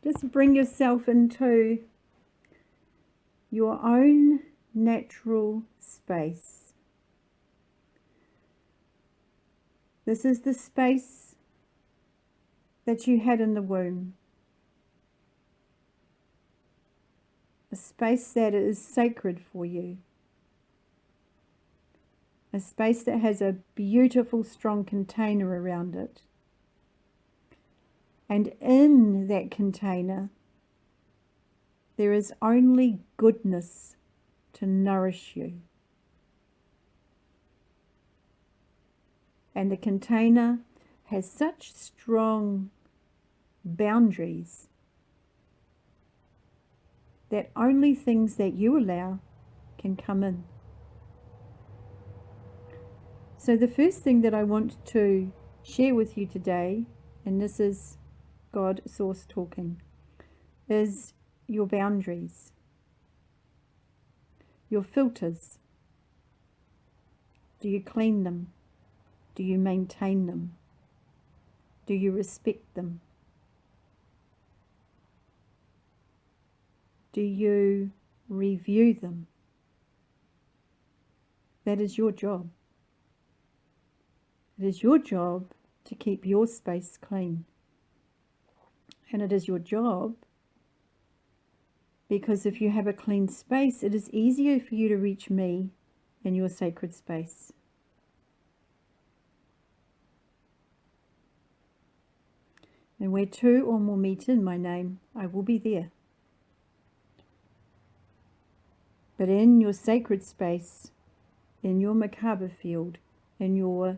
Just bring yourself into your own natural space. This is the space that you had in the womb. A space that is sacred for you. A space that has a beautiful, strong container around it. And in that container, there is only goodness to nourish you. And the container has such strong boundaries that only things that you allow can come in. So the first thing that I want to share with you today, and this is God Source talking, is your boundaries, your filters. Do you clean them? Do you maintain them? Do you respect them? Do you review them? That is your job. It is your job to keep your space clean. And it is your job because if you have a clean space, it is easier for you to reach me in your sacred space. And where two or more meet in my name, I will be there. But in your sacred space, in your Merkaba field, in your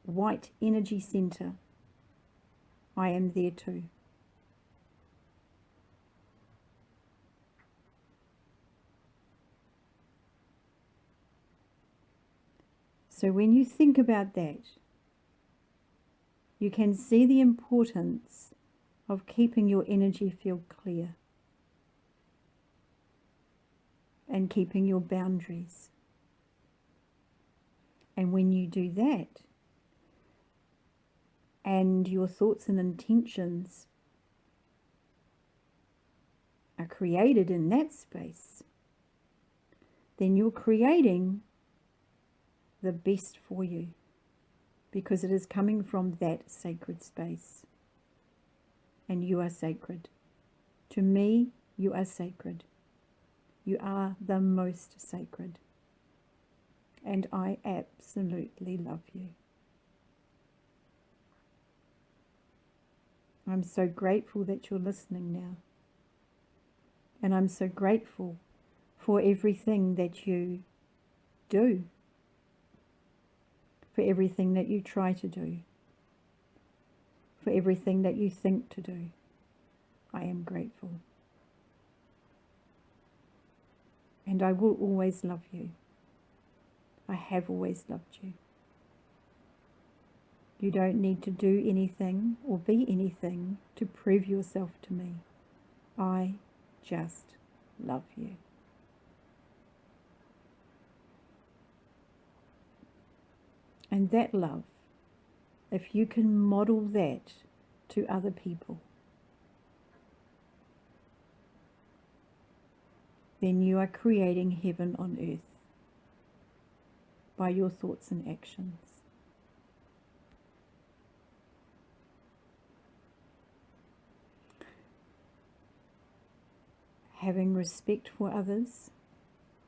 white energy center, I am there too. So when you think about that, you can see the importance of keeping your energy field clear and keeping your boundaries. And when you do that, and your thoughts and intentions are created in that space, then you're creating the best for you, because it is coming from that sacred space. And you are sacred. To me, you are sacred. You are the most sacred. And I absolutely love you. I'm so grateful that you're listening now. And I'm so grateful for everything that you do, for everything that you try to do, for everything that you think to do. I am grateful. And I will always love you. I have always loved you. You don't need to do anything or be anything to prove yourself to me. I just love you. And that love, if you can model that to other people, then you are creating heaven on earth by your thoughts and actions. Having respect for others,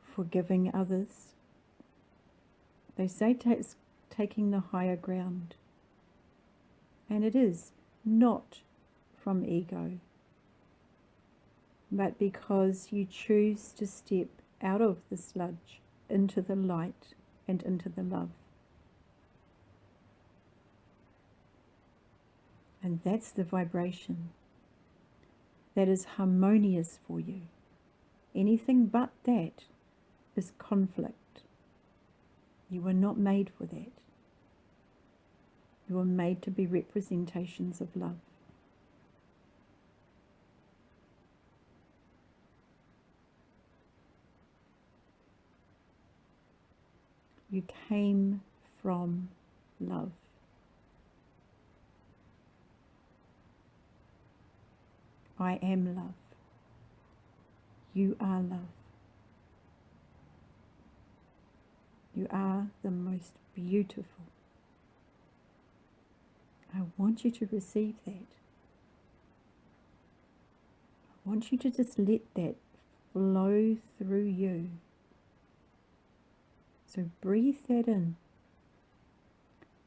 forgiving others. They say taking the higher ground. And it is not from ego, but because you choose to step out of the sludge into the light and into the love. And that's the vibration that is harmonious for you. Anything but that is conflict. You were not made for that. You were made to be representations of love. You came from love. I am love. You are love. You are the most beautiful. I want you to receive that. I want you to just let that flow through you. So breathe that in.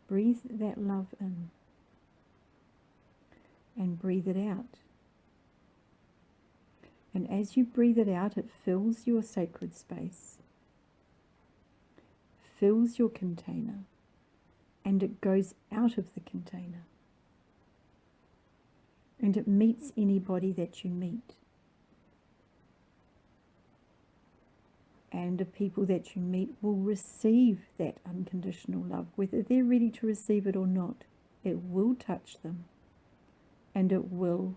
Breathe that love in. And breathe it out. And as you breathe it out, it fills your sacred space, fills your container, and it goes out of the container. And it meets anybody that you meet. And the people that you meet will receive that unconditional love, whether they're ready to receive it or not. It will touch them, and it will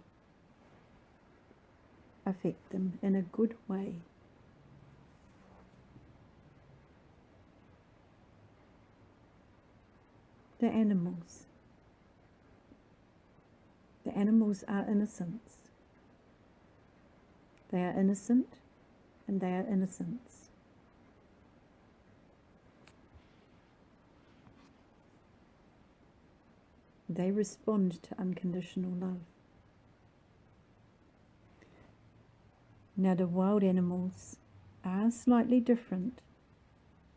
affect them in a good way. The animals. The animals are innocents. They are innocent, and they are innocents. They respond to unconditional love. Now the wild animals are slightly different,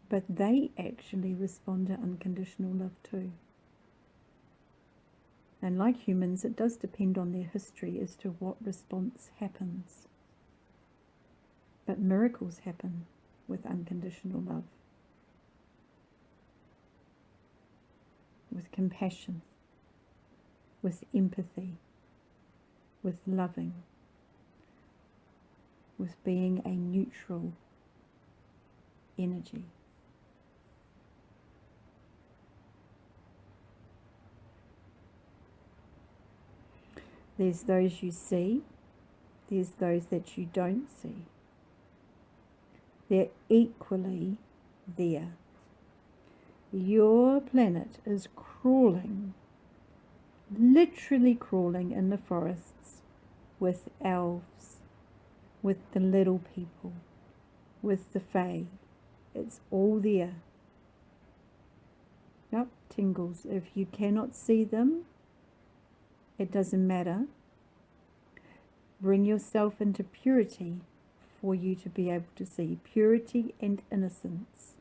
but they actually respond to unconditional love too. And like humans, it does depend on their history as to what response happens. But miracles happen with unconditional love, with compassion, with empathy, with loving, with being a neutral energy. There's those you see, there's those that you don't see. They're equally there. Your planet is crawling, literally crawling in the forests with elves, with the little people, with the fae. It's all there. Yep, tingles. If you cannot see them, it doesn't matter. Bring yourself into purity for you to be able to see. Purity and innocence.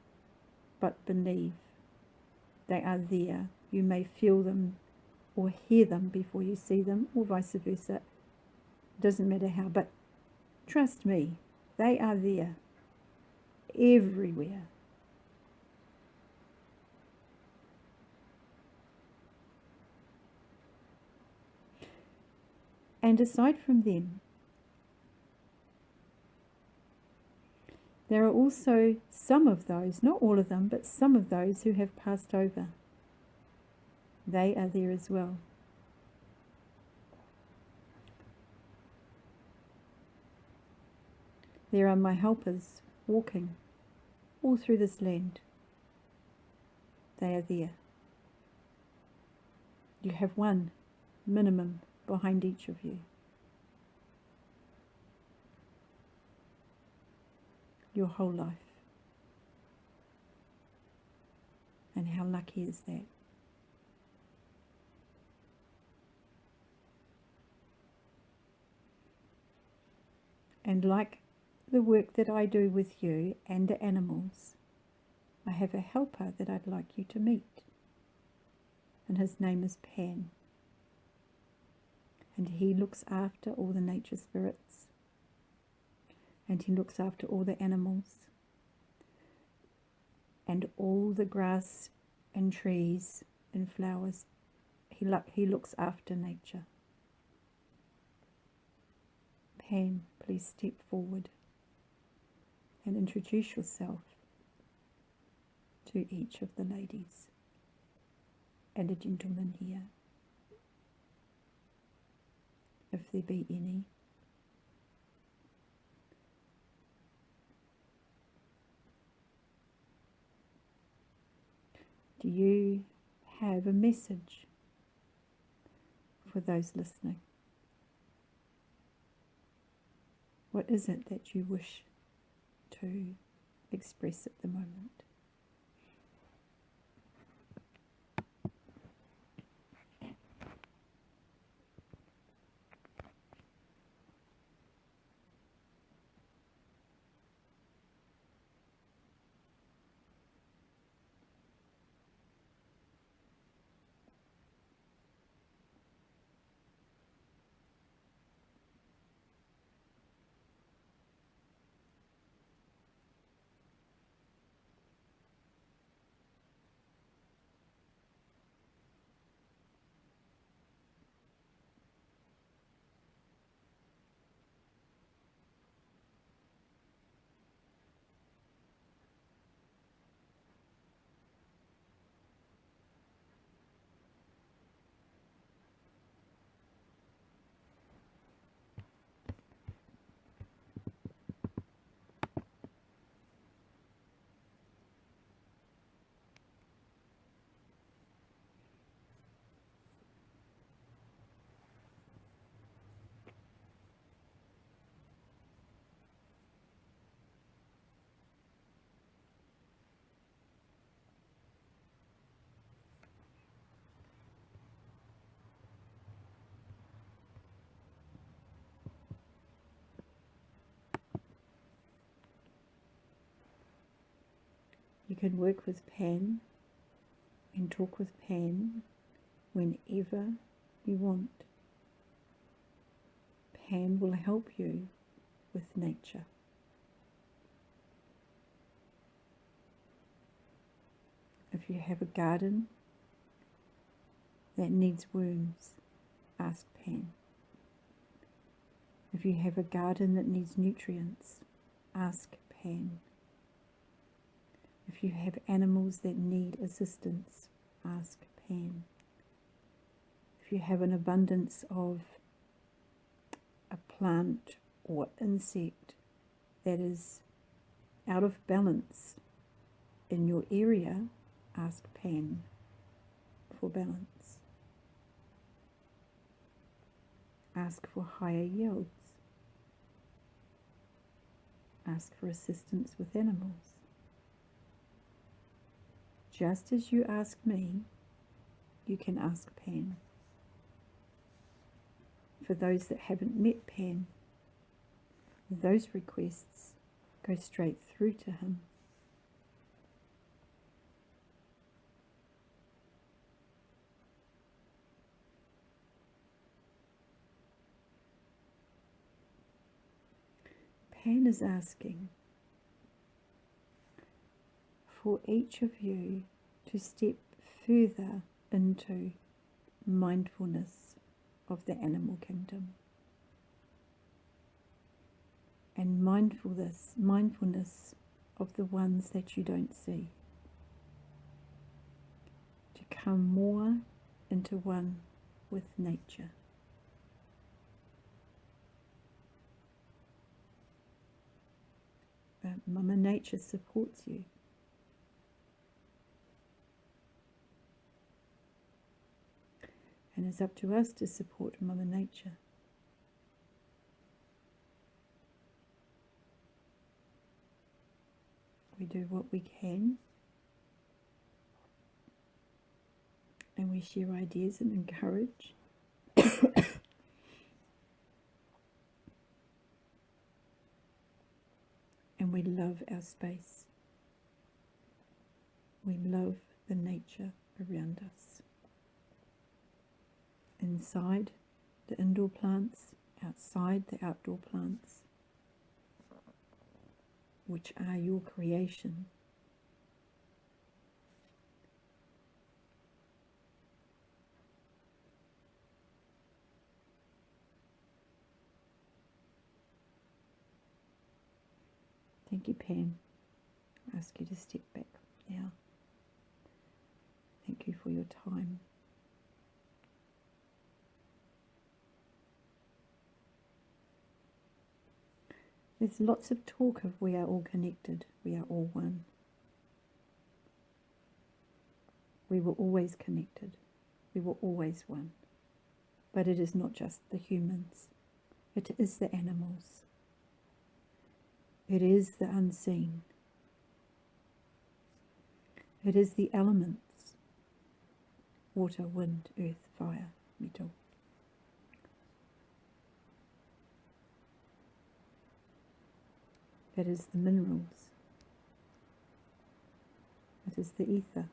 But believe they are there. You may feel them or hear them before you see them, or vice versa. Doesn't matter how, but trust me, they are there. Everywhere. And aside from them, there are also some of those, not all of them, but some of those who have passed over. They are there as well. There are my helpers walking all through this land. They are there. You have one minimum behind each of you. Your whole life. And how lucky is that? And like the work that I do with you and the animals, I have a helper that I'd like you to meet. And his name is Pan. And he looks after all the nature spirits. And he looks after all the animals. And all the grass and trees and flowers. He looks after nature. Pan, please step forward and introduce yourself to each of the ladies and the gentleman here, if there be any. Do you have a message for those listening? What is it that you wish to express at the moment? You can work with Pan and talk with Pan whenever you want. Pan will help you with nature. If you have a garden that needs worms, ask Pan. If you have a garden that needs nutrients, ask Pan. If you have animals that need assistance, ask Pan. If you have an abundance of a plant or insect that is out of balance in your area, ask Pan for balance. Ask for higher yields. Ask for assistance with animals. Just as you ask me, you can ask Pan. For those that haven't met Pan, those requests go straight through to him. Pan is asking for each of you to step further into mindfulness of the animal kingdom. And mindfulness of the ones that you don't see. To come more into one with nature. Mama Nature supports you. And it's up to us to support Mama Nature. We do what we can, and we share ideas and encourage. And we love our space. We love the nature around us. Inside, the indoor plants, outside, the outdoor plants, which are your creation. Thank you, Pam. I ask you to step back now. Thank you for your time. There's lots of talk of we are all connected, we are all one. We were always connected, we were always one. But it is not just the humans, it is the animals. It is the unseen. It is the elements: water, wind, earth, fire, metal. It is the minerals. It is the ether.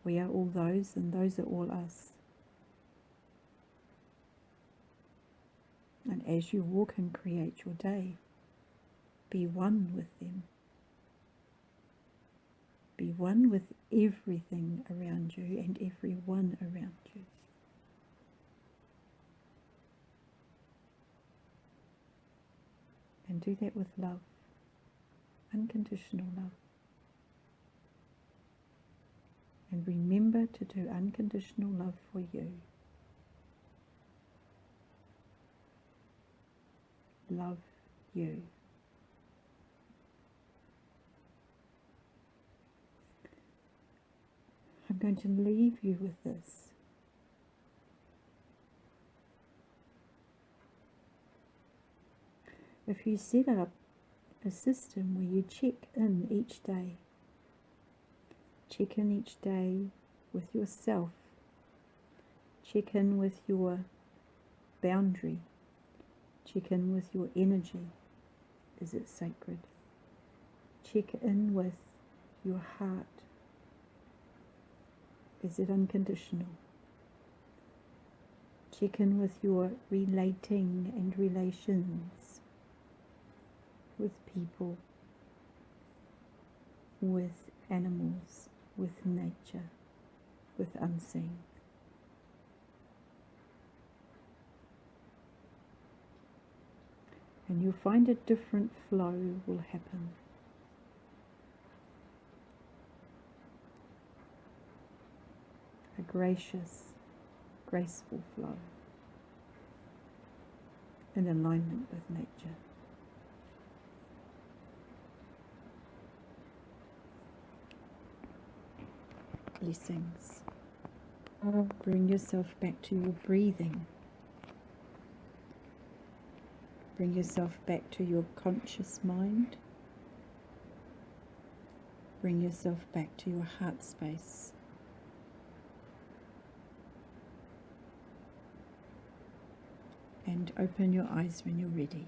We are all those, and those are all us. And as you walk and create your day, be one with them. Be one with everything around you and everyone around you. And do that with love, unconditional love. And remember to do unconditional love for you. Love you. I'm going to leave you with this. If you set up a system where you check in each day with yourself, check in with your boundary, check in with your energy. Is it sacred? Check in with your heart. Is it unconditional? Check in with your relating and relations with people, with animals, with nature, with unseen. And you'll find a different flow will happen. A gracious, graceful flow in alignment with nature. Blessings. Bring yourself back to your breathing. Bring yourself back to your conscious mind. Bring yourself back to your heart space. And open your eyes when you're ready.